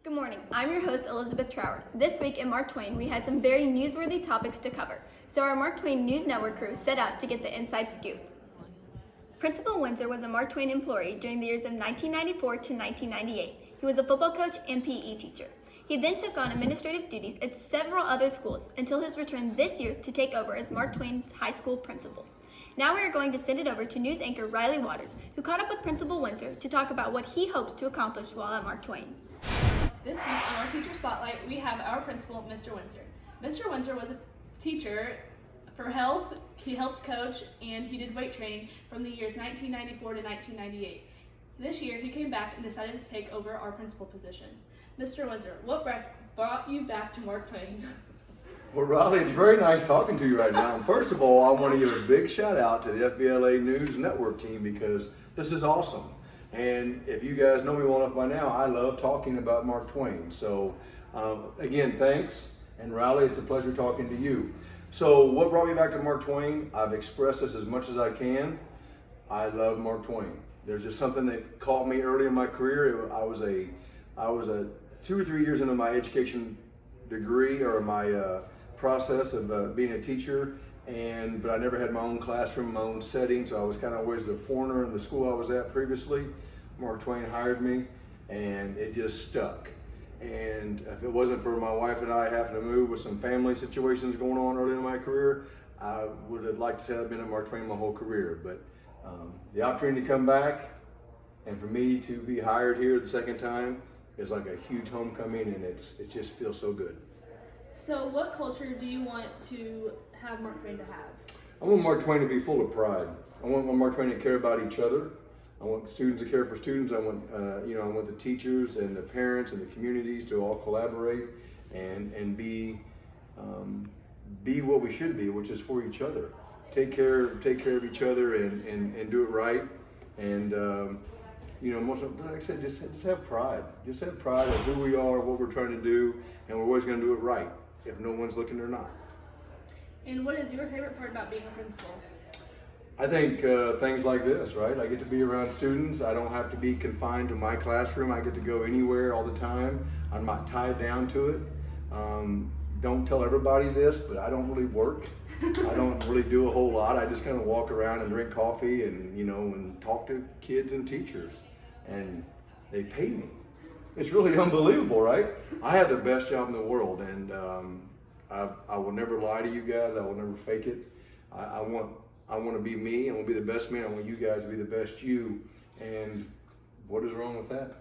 Good morning. I'm your host, Elizabeth Trower. This week in Mark Twain, we had some very newsworthy topics to cover, so our Mark Twain News Network crew set out to get the inside scoop. Principal Windsor was a Mark Twain employee during the years of 1994 to 1998. He was a football coach and PE teacher. He then took on administrative duties at several other schools until his return this year to take over as Mark Twain's high school principal. Now we are going to send it over to news anchor Riley Waters, who caught up with Principal Windsor to talk about what he hopes to accomplish while at Mark Twain. This week on our Teacher Spotlight, we have our principal, Mr. Windsor. Mr. Windsor was a teacher for health, he helped coach, and he did weight training from the years 1994 to 1998. This year, he came back and decided to take over our principal position. Mr. Windsor, what brought you back to Mark Twain? Well, Riley, it's very nice talking to you right now. First of all, I want to give a big shout out to the FBLA News Network team because this is awesome. And if you guys know me well enough by now, I love talking about Mark Twain. So again, thanks. And Riley, it's a pleasure talking to you. So what brought me back to Mark Twain? I've expressed this as much as I can. I love Mark Twain. There's just something that caught me early in my career. I was 2 or 3 years into my education degree or my process of being a teacher, but I never had my own classroom, my own setting, so I was kind of always a foreigner in the school I was at previously. Mark Twain hired me, and it just stuck. And if it wasn't for my wife and I having to move with some family situations going on early in my career, I would have liked to say I've been at Mark Twain my whole career. But the opportunity to come back and for me to be hired here the second time is like a huge homecoming, and it just feels so good. So what culture do you want to have Mark Twain to have? I want Mark Twain to be full of pride. I want Mark Twain to care about each other. I want students to care for students. I want I want the teachers and the parents and the communities to all collaborate and be what we should be, which is for each other. Take care of each other and do it right. And like I said, just have pride. Just have pride of who we are, what we're trying to do, and we're always going to do it right, if no one's looking or not. And what is your favorite part about being a principal? I think things like this, right? I get to be around students. I don't have to be confined to my classroom. I get to go anywhere all the time. I'm not tied down to it. Don't tell everybody this, but I don't really work. I don't really do a whole lot. I just kind of walk around and drink coffee and talk to kids and teachers, and they pay me. It's really unbelievable, right? I have the best job in the world, and I will never lie to you guys. I will never fake it. I want to be me. I want to be the best man. I want you guys to be the best you. And what is wrong with that?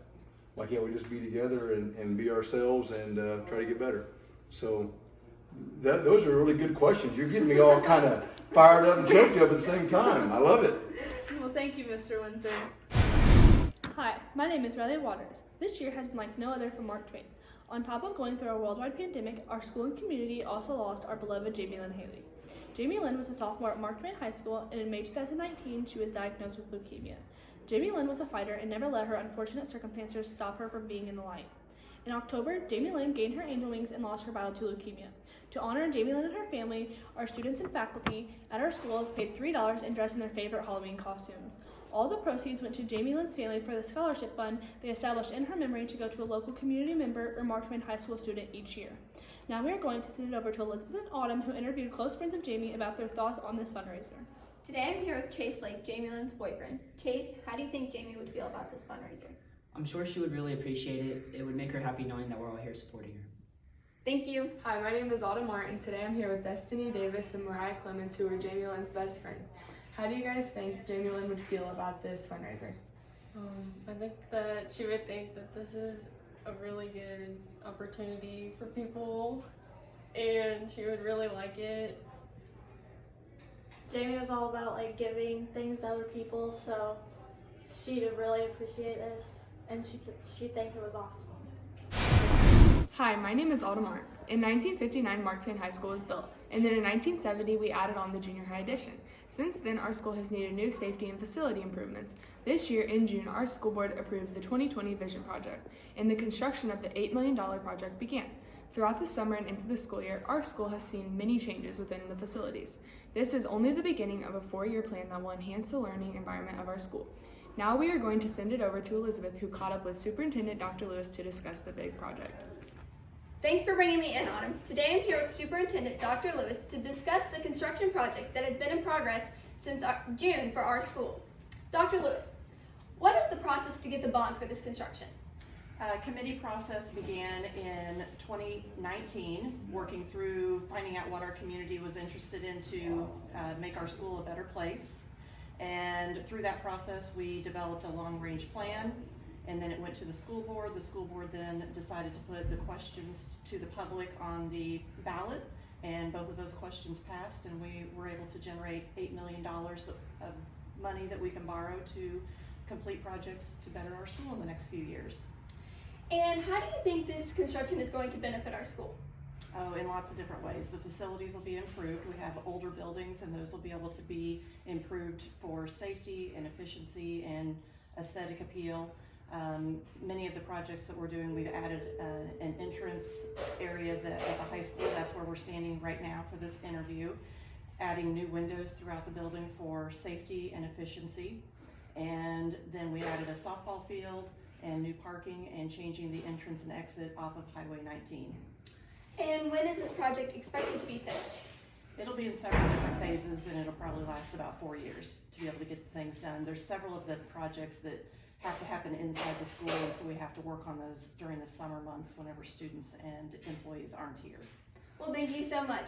Why can't we just be together and be ourselves and try to get better? So those are really good questions. You're getting me all kind of fired up and choked up at the same time. I love it. Well, thank you, Mr. Windsor. Hi, my name is Riley Waters. This year has been like no other for Mark Twain. On top of going through a worldwide pandemic, our school and community also lost our beloved Jamie Lynn Haley. Jamie Lynn was a sophomore at Mark Twain High School, and in May 2019, she was diagnosed with leukemia. Jamie Lynn was a fighter and never let her unfortunate circumstances stop her from being in the light. In October, Jamie Lynn gained her angel wings and lost her battle to leukemia. To honor Jamie Lynn and her family, our students and faculty at our school paid $3 and dressed in their favorite Halloween costumes. All the proceeds went to Jamie Lynn's family for the scholarship fund they established in her memory to go to a local community member or Mark Twain High School student each year. Now we are going to send it over to Elizabeth and Autumn, who interviewed close friends of Jamie about their thoughts on this fundraiser. Today I'm here with Chase Lake, Jamie Lynn's boyfriend. Chase, how do you think Jamie would feel about this fundraiser? I'm sure she would really appreciate it. It would make her happy knowing that we're all here supporting her. Thank you. Hi, my name is Autumn Martin. Today I'm here with Destiny Davis and Mariah Clemens, who are Jamie Lynn's best friend. How do you guys think Jamie Lynn would feel about this fundraiser? I think that she would think that this is a really good opportunity for people, and she would really like it. Jamie was all about giving things to other people, so she'd really appreciate this, and she'd think it was awesome. Hi, my name is Autumn Martin. In 1959, Mark Twain High School was built, and then in 1970, we added on the junior high addition. Since then, our school has needed new safety and facility improvements. This year, in June, our school board approved the 2020 Vision Project, and the construction of the $8 million project began. Throughout the summer and into the school year, our school has seen many changes within the facilities. This is only the beginning of a 4-year plan that will enhance the learning environment of our school. Now we are going to send it over to Elizabeth, who caught up with Superintendent Dr. Lewis to discuss the big project. Thanks for bringing me in, Autumn. Today I'm here with Superintendent Dr. Lewis to discuss the construction project that has been in progress since June for our school. Dr. Lewis, what is the process to get the bond for this construction? Committee process began in 2019, working through finding out what our community was interested in to make our school a better place. And through that process, we developed a long-range plan, and then it went to the school board. The school board then decided to put the questions to the public on the ballot, and both of those questions passed, and we were able to generate $8 million of money that we can borrow to complete projects to better our school in the next few years. And how do you think this construction is going to benefit our school? Oh, in lots of different ways. The facilities will be improved. We have older buildings, and those will be able to be improved for safety and efficiency and aesthetic appeal. Many of the projects that we're doing, we've added an entrance area at the high school. That's where we're standing right now for this interview. Adding new windows throughout the building for safety and efficiency. And then we added a softball field and new parking and changing the entrance and exit off of Highway 19. And when is this project expected to be finished? It'll be in several different phases, and it'll probably last about 4 years to be able to get the things done. There's several of the projects that have to happen inside the school, and so we have to work on those during the summer months whenever students and employees aren't here. Well, thank you so much.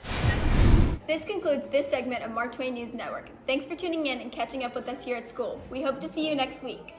This concludes this segment of Mark Twain News Network. Thanks for tuning in and catching up with us here at school. We hope to see you next week.